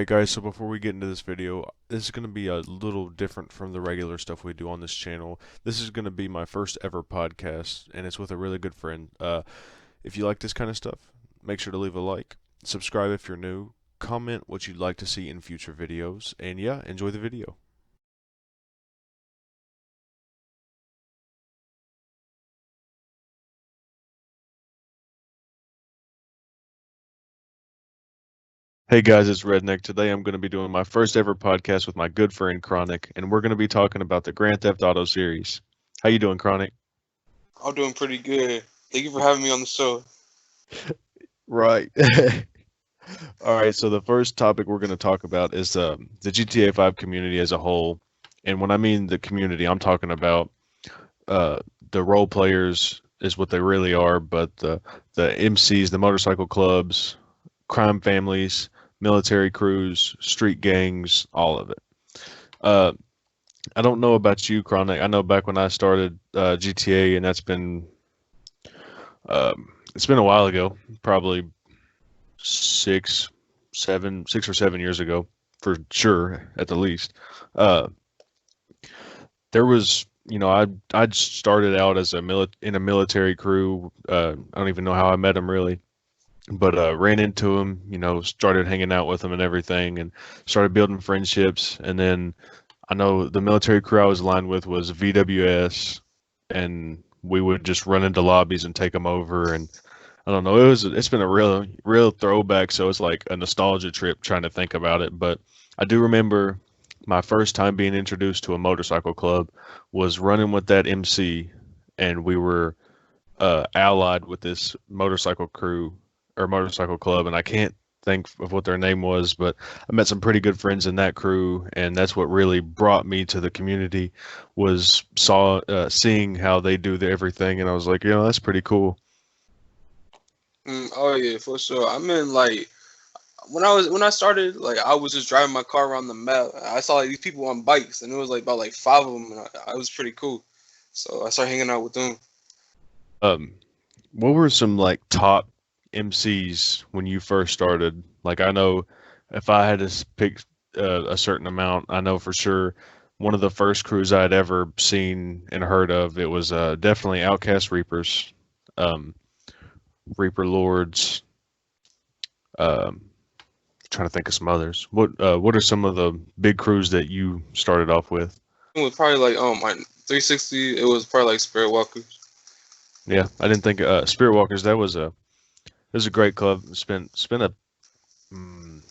Alright guys, so before we get into this video, this is going to be a little different from the regular stuff we do on this channel. This is going to be my first ever podcast, and it's with a really good friend. If you like this kind of stuff, make sure to leave a like, subscribe if you're new, comment what you'd like to see in future videos, and yeah, enjoy the video. Hey guys, it's Redneck. Today I'm going to be doing my first ever podcast with my good friend Chronic, and we're going to be talking about the Grand Theft Auto series. How you doing, Chronic? I'm doing pretty good. Thank you for having me on the show. Right. All right, so the first topic we're going to talk about is the GTA 5 community as a whole. And when I mean the community, I'm talking about the role players is what they really are, but the MCs, the motorcycle clubs, crime families, military crews, street gangs, all of it. Uh, I don't know about you, Chronic. I know back when I started GTA, and it's been a while ago, probably 6 or 7 years ago, for sure, at the least. Uh, there was, I'd started out as in a military crew. I don't even know how I met him really, but ran into him. Started hanging out with him and everything, and started building friendships. And then I know the military crew I was aligned with was VWS, and we would just run into lobbies and take them over. And I don't know. It's been a real throwback. So it's like a nostalgia trip trying to think about it. But I do remember my first time being introduced to a motorcycle club was running with that MC, and we were allied with this motorcycle crew or motorcycle club, and I can't think of what their name was, but I met some pretty good friends in that crew, and that's what really brought me to the community was seeing how they do everything, and I was like, that's pretty cool. Oh yeah, for sure. I mean, like when I started, like I was just driving my car around the map. I saw like these people on bikes, and it was like about like five of them, and I was pretty cool. So I started hanging out with them. Um, what were some like top MCs when you first started? Like I know if I had to pick a certain amount, I know for sure one of the first crews I'd ever seen and heard of, it was definitely Outcast Reapers, um, Reaper Lords. Um, Trying to think of some others. What are some of the big crews that you started off with? It was probably like my 360. It was probably like Spirit Walkers. Yeah, I didn't think Spirit Walkers. That was a great club. Spent a mm,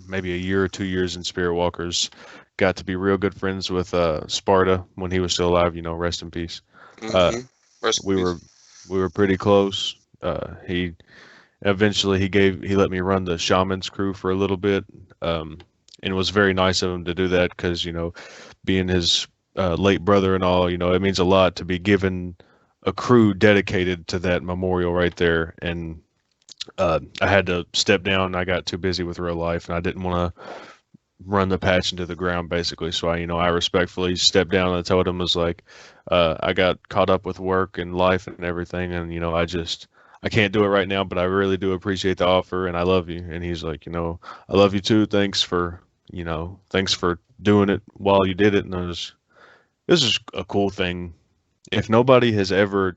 maybe a year or 2 years in Spirit Walkers. Got to be real good friends with Sparta when he was still alive. Rest in peace. Uh, Rest we in were peace. we were pretty close. He eventually he let me run the Shaman's crew for a little bit, and it was very nice of him to do that because being his late brother and all, it means a lot to be given a crew dedicated to that memorial right there. And I had to step down. I got too busy with real life, and I didn't want to run the patch into the ground, basically. So I respectfully stepped down and told him, was like, I got caught up with work and life and everything, and I can't do it right now, but I really do appreciate the offer, and I love you. And he's like, I love you too. Thanks for doing it while you did it. And this is a cool thing. If nobody has ever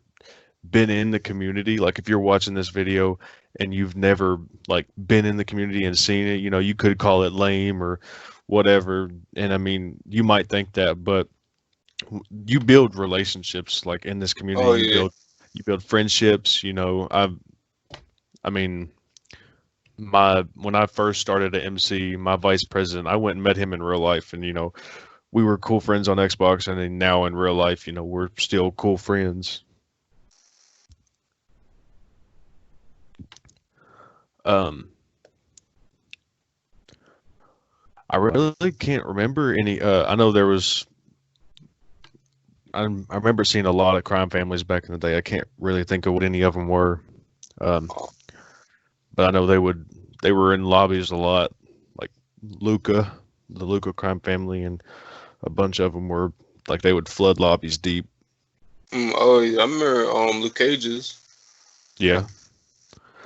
been in the community, like if you're watching this video and you've never like been in the community and seen it, you could call it lame or whatever. And I mean, you might think that, but you build relationships like in this community. Oh You yeah. build friendships. I mean, my when I first started at MC, my vice president, I went and met him in real life, and we were cool friends on Xbox, and then now in real life, we're still cool friends. Um, I really can't remember any. I know there was. I remember seeing a lot of crime families back in the day. I can't really think of what any of them were, um, Oh, but I know they were in lobbies a lot, like Luca, the Luca crime family, and a bunch of them were like they would flood lobbies deep. oh yeah. I remember Luke Cage's, Yeah.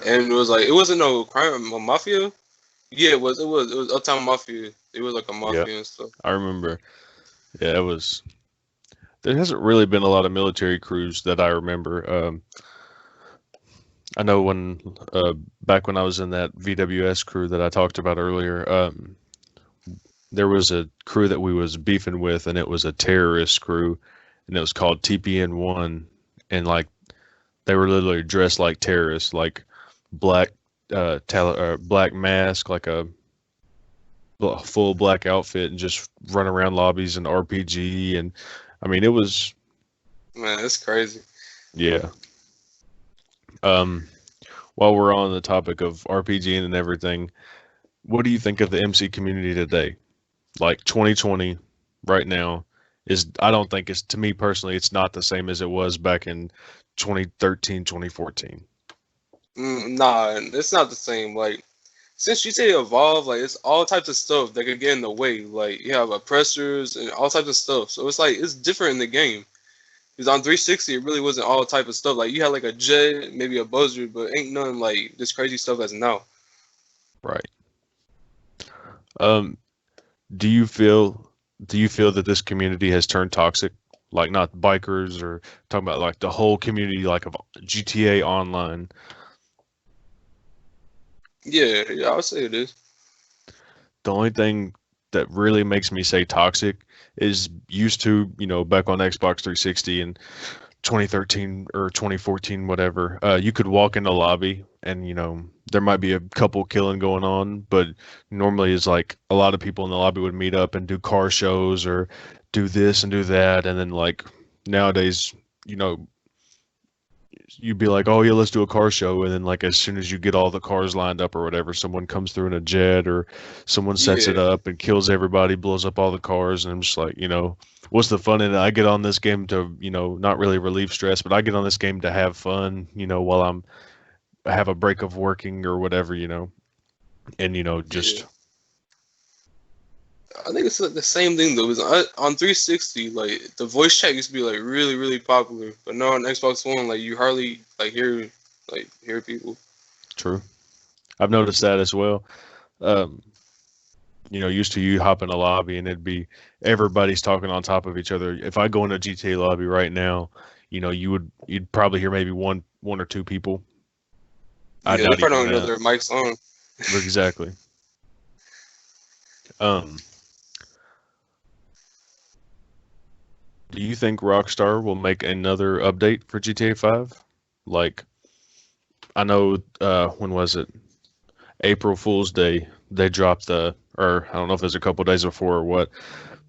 and it was like it wasn't no crime, no mafia. Yeah, it was Uptown Mafia. It was like a Yeah, mafia and stuff. I remember. Yeah, it was. There hasn't really been a lot of military crews that I remember. I know when back when I was in that VWS crew that I talked about earlier, there was a crew that we was beefing with, and it was a terrorist crew, and it was called TPN1, and like they were literally dressed like terrorists, like black black mask, like a full black outfit, and just run around lobbies and RPG, and I mean it was Man, it's crazy. yeah. Um, while we're on the topic of RPG and everything, what do you think of the MC community today? Like 2020 right now is I don't think it's to me personally it's not the same as it was back in 2013, 2014. Nah, it's not the same. Like since you say evolve, like it's all types of stuff that could get in the way. Like you have oppressors and all types of stuff. So it's like it's different in the game. Because on 360, it really wasn't all type of stuff. Like you had like a jet, maybe a buzzard, but ain't none like this crazy stuff as now. Right. Um, do you feel do you feel that this community has turned toxic? Like not bikers or talking about like the whole community like of GTA Online. Yeah, yeah, I would say it is. The only thing that really makes me say toxic is used to, back on Xbox 360 and 2013 or 2014, whatever, you could walk in the lobby and, there might be a couple killing going on, but normally it's like a lot of people in the lobby would meet up and do car shows or do this and do that. And then, like, nowadays, you know, you'd be like, oh, yeah, let's do a car show. And then, like, as soon as you get all the cars lined up or whatever, someone comes through in a jet or someone sets it Yeah, up and kills everybody, blows up all the cars. And I'm just like, what's the fun in it? I get on this game to, not really relieve stress, but I get on this game to have fun, while I have a break of working or whatever, and, yeah. just I think it's like the same thing though. Because on 360, like the voice chat used to be like really, really popular, but now on Xbox One, like you hardly hear people. true. I've noticed that as well. Um, used to you hop in a lobby and it'd be everybody's talking on top of each other. If I go in a GTA lobby right now, you'd probably hear maybe one or two people. I Yeah, they not probably even don't even know that. their mics on. Exactly. Um, do you think Rockstar will make another update for GTA 5? Like, I know, when was it? April Fool's Day, they dropped or I don't know if it was a couple days before or what,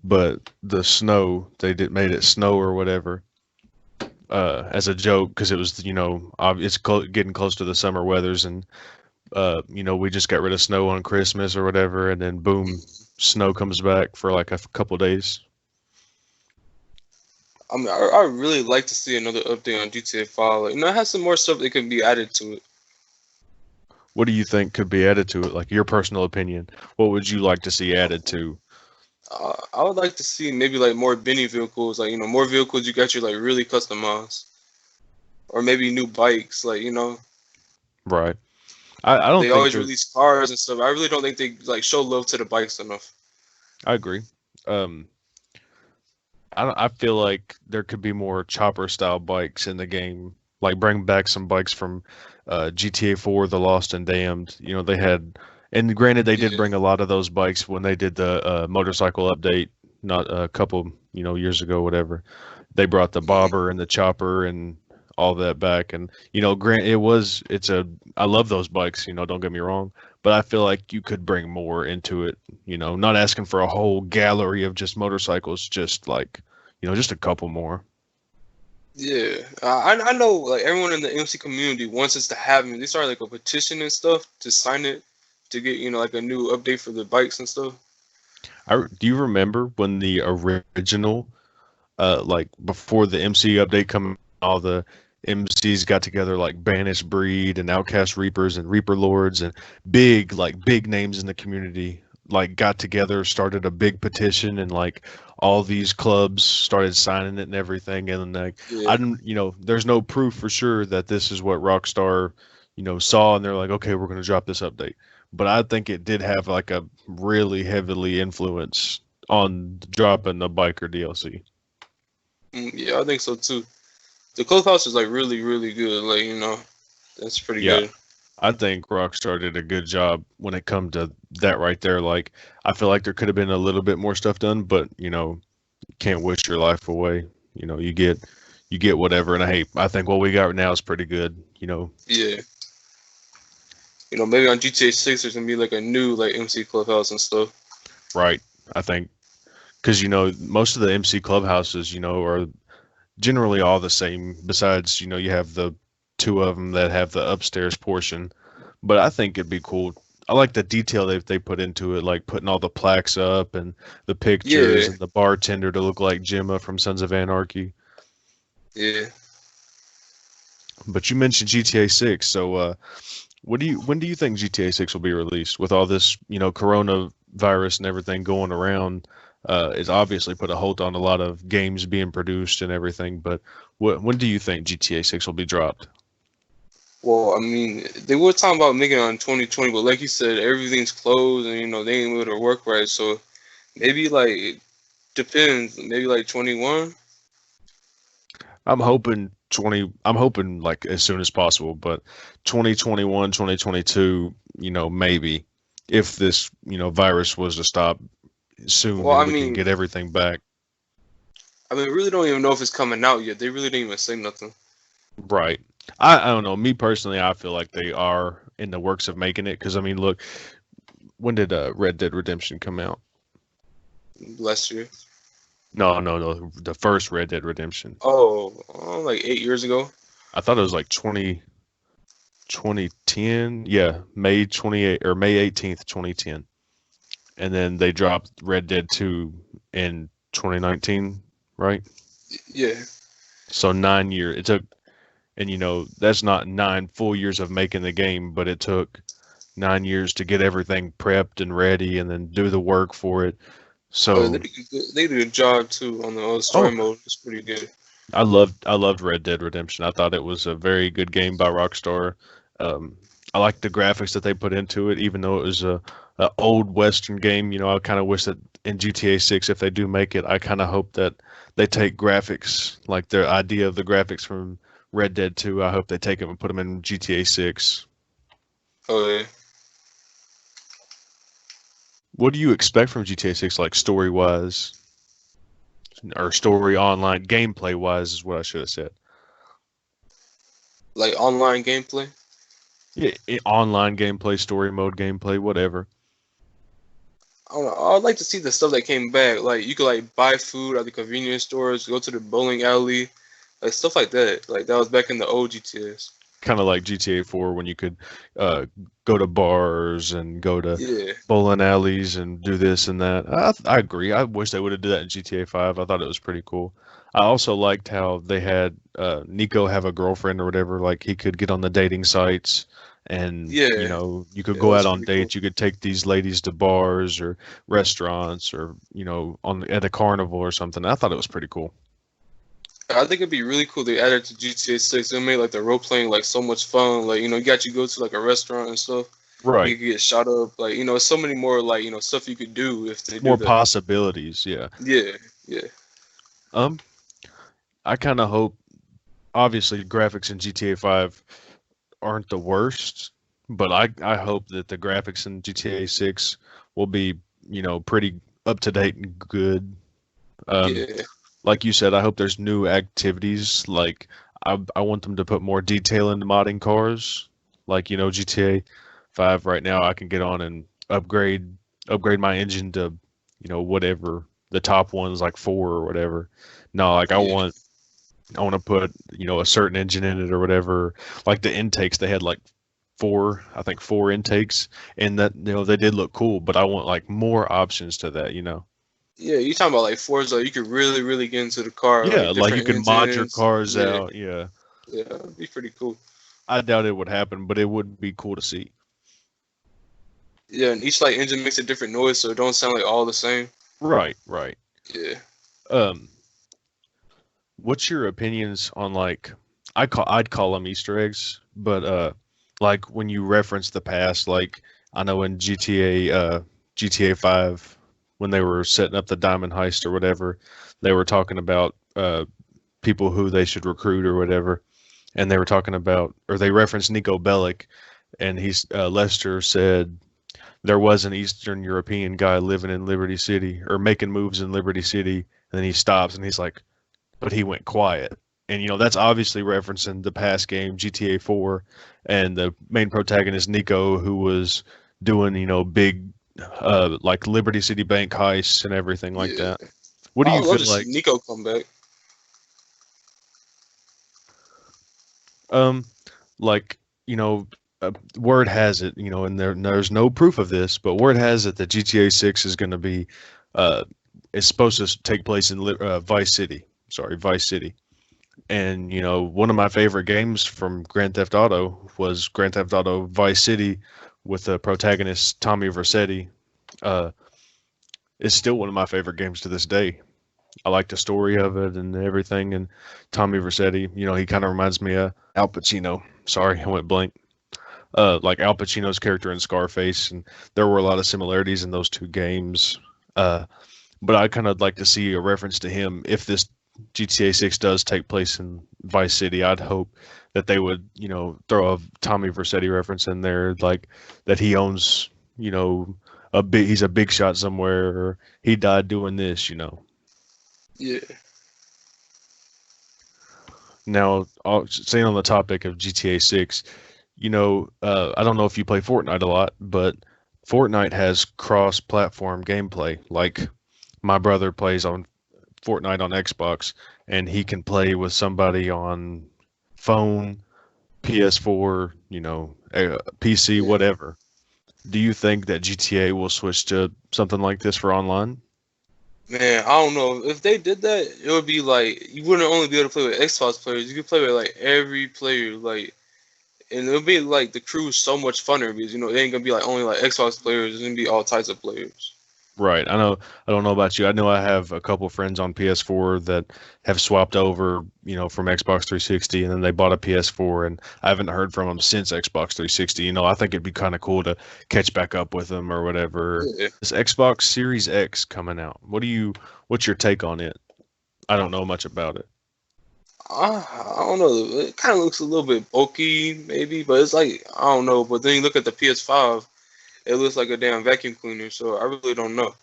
but the snow, they did made it snow or whatever, as a joke because it was, it's getting close to the summer weathers and, we just got rid of snow on Christmas or whatever, and then boom, snow comes back for like a couple days. I mean, I really like to see another update on GTA 5. Like, it has some more stuff that can be added to it. What do you think could be added to it? Like your personal opinion, what would you like to see added to? I would like to see maybe like more Benny vehicles, like more vehicles you got your like really customized, or maybe new bikes. Like Right. I don't they think always there's. release cars and stuff. I really don't think they like show love to the bikes enough. I agree. Um, I feel like there could be more chopper style bikes in the game. Like bring back some bikes from GTA 4, The Lost and Damned. They had, and granted, they did Yeah, bring a lot of those bikes when they did the motorcycle update, not a couple, years ago, whatever. They brought the bobber and the chopper and all that back, and grant I love those bikes. Don't get me wrong, but I feel like you could bring more into it. Not asking for a whole gallery of just motorcycles, just like, just a couple more. yeah. I know like everyone in the MC community wants us to have them. They started like a petition and stuff to sign it to get like a new update for the bikes and stuff. Do you remember when the original, like before the MC update come, all the MCs got together like Banished Breed and Outcast Reapers and Reaper Lords and big names in the community like got together, started a big petition, and like all these clubs started signing it and everything. And like Yeah, I didn't, there's no proof for sure that this is what Rockstar, saw, and they're like, okay, we're gonna drop this update. but I think it did have like a really heavily influence on dropping the biker DLC. Yeah, I think so too. The clubhouse is like really, really good. Like that's pretty Yeah, good. I think Rockstar did a good job when it come to that right there. Like, I feel like there could have been a little bit more stuff done, but you can't wish your life away. You get whatever, and I think what we got right now is pretty good. Yeah, maybe on GTA 6 there's gonna be like a new like MC clubhouse and stuff. Right? I think because most of the MC clubhouses, are generally all the same. Besides, you have the two of them that have the upstairs portion. But I think it'd be cool. I like the detail they put into it, like putting all the plaques up and the pictures Yeah, and the bartender to look like Gemma from Sons of Anarchy. yeah. But you mentioned GTA 6, so when do you think GTA 6 will be released? With all this, coronavirus and everything going around, it's obviously put a halt on a lot of games being produced and everything. But when do you think GTA 6 will be dropped? Well, I mean, they were talking about making it on 2020, but like you said, everything's closed and they ain't able to work right. So maybe like it depends. Maybe like 21. I'm hoping like as soon as possible, but 2021, 2022, maybe if this, virus was to stop soon Well, and we can get everything back. I really don't even know if it's coming out yet. They really didn't even say nothing. Right. I don't know. Me personally, I feel like they are in the works of making it because I mean, look, when did Red Dead Redemption come out? Last year. No, no, no, the first Red Dead Redemption. Oh, like 8 years ago. I thought it was like 2010. Yeah, May 28 or May 18th, 2010. And then they dropped Red Dead 2 in 2019, right? Yeah. So 9 years. It took, and that's not 9 full years of making the game, but it took 9 years to get everything prepped and ready and then do the work for it. Oh, they So, did, they did a good job too on the story oh, mode. It's pretty good. I loved Red Dead Redemption. I thought it was a very good game by Rockstar. Um, I like the graphics that they put into it, even though it was a old Western game. I kind of wish that in GTA 6, if they do make it, I kind of hope that they take graphics, like their idea of the graphics from Red Dead 2. I hope they take them and put them in GTA 6. Oh yeah. What do you expect from GTA 6, like story wise, or story online gameplay wise, is what I should have said. Like online gameplay. Yeah, online gameplay, story mode gameplay, whatever. I don't know. I'd like to see the stuff that came back. Like you could like buy food at the convenience stores, go to the bowling alley, like stuff like that. Like that was back in the old GTS. Kind of like GTA 4 when you could uh, go to bars and go to Yeah. bowling alleys and do this and that. I agree. I wish they would have did that in GTA 5. I thought it was pretty cool. I also liked how they had Nico have a girlfriend or whatever. Like he could get on the dating sites and Yeah. you could Yeah, that go out was on pretty cool. dates. You could take these ladies to bars or restaurants or at a carnival or something. I thought it was pretty cool. I think it'd be really cool. They added to GTA 6. It made like the role playing like so much fun. Like you got you go to like a restaurant and stuff. You Right. could get shot up. Like so many more like stuff you could do if they do More that. possibilities. Yeah. Yeah. Yeah. Um, I kind of hope. Obviously, graphics in GTA 5 aren't the worst, but I hope that the graphics in GTA 6 will be, pretty up to date and good. Um, Yeah. like you said, I hope there's new activities. Like I want them to put more detail into modding cars. Like, GTA 5 right now, I can get on and upgrade my engine to, whatever the top ones like 4 or whatever. No, like Yeah. I want to put, a certain engine in it or whatever. Like the intakes, they had like I think four intakes, and that they did look cool. But I want like more options to that. Yeah, you talking about like Forza? You could really, really get into the car, Yeah, like like you different can mod your engines. cars Yeah, out. Yeah, yeah, it'd be pretty cool. I doubt it would happen, but it would be cool to see. Yeah, and each like engine makes a different noise, so it don't sound like all the same. Right, right. Yeah, Um, what's your opinions on like I'd call them Easter eggs, but like when you reference the past, like I know in GTA 5, when they were setting up the diamond heist or whatever, they were talking about people who they should recruit or whatever, and they were talking about, or they referenced Nico Bellic, and Lester said there was an Eastern European guy living in Liberty City or making moves in Liberty City, and then he stops and he's like, but he went quiet. And that's obviously referencing the past game GTA 4 and the main protagonist Nico, who was doing big like Liberty City Bank heists and everything like Yeah, that. What do I you would love feel to see like? Nico come back. Um, like word has it, and there's no proof of this, but word has it that GTA 6 is going to be uh, is supposed to take place in Vice City. Sorry, Vice City. And one of my favorite games from Grand Theft Auto was Grand Theft Auto Vice City with the protagonist Tommy Vercetti. Uh, it's still one of my favorite games to this day. I like the story of it and everything. And Tommy Vercetti, he kind of reminds me of Al Pacino. Sorry, I went blank. Like Al Pacino's character in Scarface, and there were a lot of similarities in those two games. But I kind of like to see a reference to him if this GTA 6 does take place in Vice City. I'd hope that they would, throw a Tommy Vercetti reference in there, like that he owns, he's a big shot somewhere, or he died doing this. Yeah. Now, staying on the topic of GTA 6, I don't know if you play Fortnite a lot, but Fortnite has cross-platform gameplay. Like my brother plays on Fortnite on Xbox, and he can play with somebody on phone, PS4, PC, Yeah. whatever. Do you think that GTA will switch to something like this for online? Man, I don't know. If they did that, it would be like you wouldn't only be able to play with Xbox players. You could play with like every player, like, and it would be like the crew is so much funner because it ain't gonna be like only like Xbox players. It's gonna be all types of players. Right. I know. I don't know about you. I know I have a couple friends on PS4 that have swapped over, from Xbox 360, and then they bought a PS4, and I haven't heard from them since Xbox 360. I think it'd be kind of cool to catch back up with them or whatever. Yeah. This Xbox Series X coming out. What's your take on it? I don't know much about it. I don't know. It kind of looks a little bit bulky, maybe, but it's like I don't know. But then you look at the PS5, it looks like a damn vacuum cleaner. So I really don't know.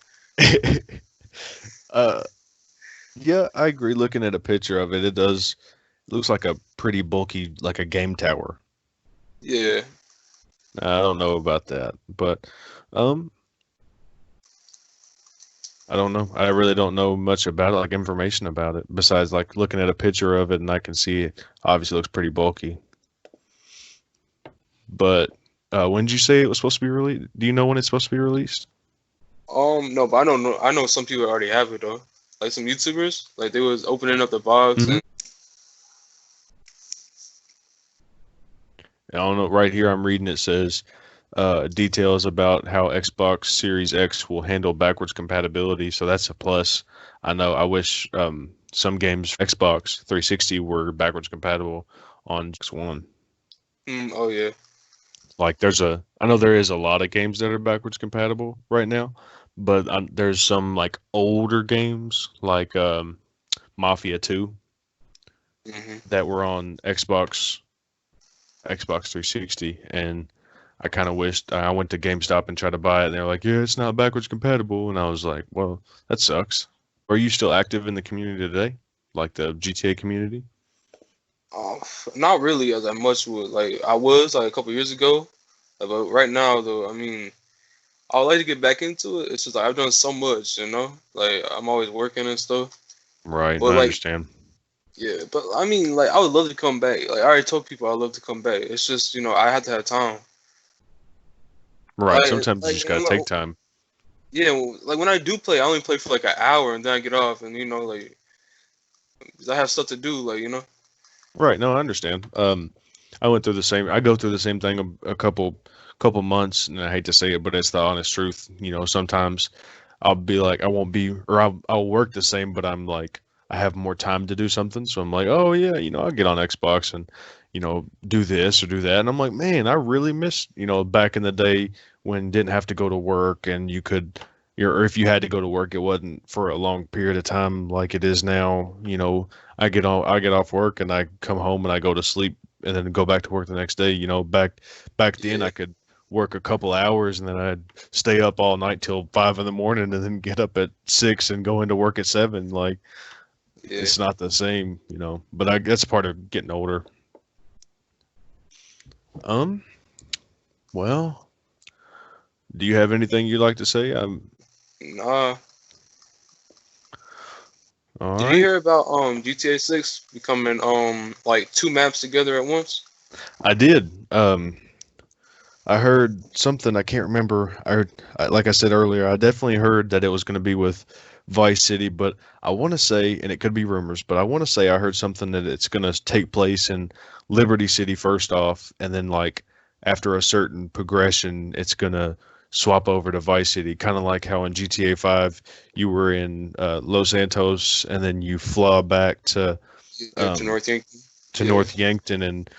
uh, yeah, I agree. Looking at a picture of it, it looks like a pretty bulky, like a game tower. Yeah. I don't know about that, but um, I don't know. I really don't know much about it, like information about it, besides like looking at a picture of it and I can see it obviously looks pretty bulky. But when did you say it was supposed to be released? Do you know when it's supposed to be released? No, but I don't know. I know some people already have it though. Like some YouTubers, like they was opening up the box Hmm. and I don't know. Right here, I'm reading it says details about how Xbox Series X will handle backwards compatibility. So that's a plus. I know. I wish some games Xbox 360 were backwards compatible on X1. oh yeah. Like I know there is a lot of games that are backwards compatible right now, but there's some like older games like Mafia 2 Hmm. that were on Xbox 360, and I kind of wished I went to GameStop and tried to buy it, and they're like, "Yeah, it's not backwards compatible," and I was like, "Well, that sucks." Are you still active in the community today, like the GTA community? Oh, not really as much with like I was like a couple years ago, but right now though, I mean, I would like to get back into it. It's just like I've done so much. Like I'm always working and stuff. Right, But I like, understand. yeah, but I mean, like I would love to come back. Like I already told people I'd love to come back. It's just I have to have time. Right, sometimes you Like just gotta take time. yeah, like when I do play, I only play for like an hour and then I get off, and like 'cause I have stuff to do. Right, no, I understand. I went through the same. I go through the same thing a couple months, and I hate to say it, but it's the honest truth. Sometimes I'll be like, I won't be, or I'll work the same, but I'm like, I have more time to do something, so I'm like, oh yeah, I'll get on Xbox and do this or do that, and I'm like, man, I really miss back in the day when didn't have to go to work and you could, or if you had to go to work, it wasn't for a long period of time like it is now. I get off work and I come home and I go to sleep and then go back to work the next day. Back then Yeah, I could work a couple hours and then I'd stay up all night till 5 in the morning and then get up at 6 and go into work at 7. Like yeah. it's not the same. But that's part of getting older. Um, well, do you have anything you'd like to say? Nah. All Did you right. hear about GTA 6 becoming like two maps together at once? I did. I heard something I can't remember. Like I said earlier, I definitely heard that it was going to be with Vice City, but I want to say, and it could be rumors, but I want to say I heard something that it's going to take place in Liberty City first off, and then like after a certain progression, it's going to swap over to Vice City, kind of like how in GTA 5 you were in Los Santos, and then you fly back Yeah, to um, North Yankton. to Yeah. North Yankton and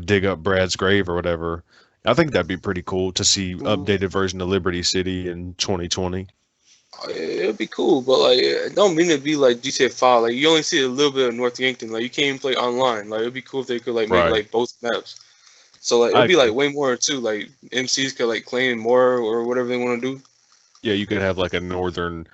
dig up Brad's grave or whatever. I think that'd be pretty cool to see Cool. updated version of Liberty City in 2020. It'd be cool, but like it don't mean to be like GTA 5. Like you only see a little bit of North Yankton. Like you can't even play online. Like it'd be cool if they could like make Right. like both maps. So like I it'd be agree. like way more too. Like MCs could like claim more or whatever they want to do. Yeah, you could have like a Yeah. northern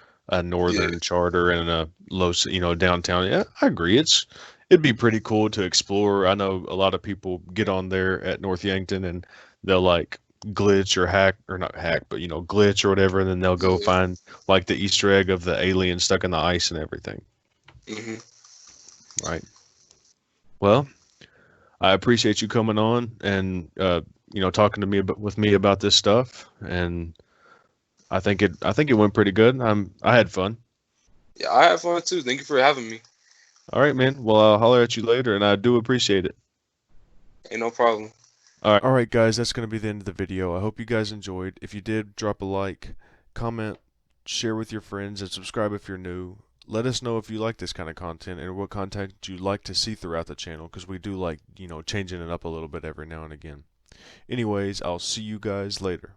charter and a downtown. Yeah, I agree. It'd be pretty cool to explore. I know a lot of people get on there at North Yankton and they'll like glitch or hack or not hack, but glitch or whatever, and then they'll go Yeah. find like the Easter egg of the alien stuck in the ice and everything. Hmm. Right. Well, I appreciate you coming on and talking to me with me about this stuff, and I think it went pretty good. I had fun. Yeah, I have fun too. Thank you for having me. All right, man. Well, I'll holler at you later, and I do appreciate it. Ain't no problem. All right. All right, guys. That's going to be the end of the video. I hope you guys enjoyed. If you did, drop a like, comment, share with your friends, and subscribe if you're new. Let us know if you like this kind of content and what content you'd like to see throughout the channel, because we do like changing it up a little bit every now and again. Anyways, I'll see you guys later.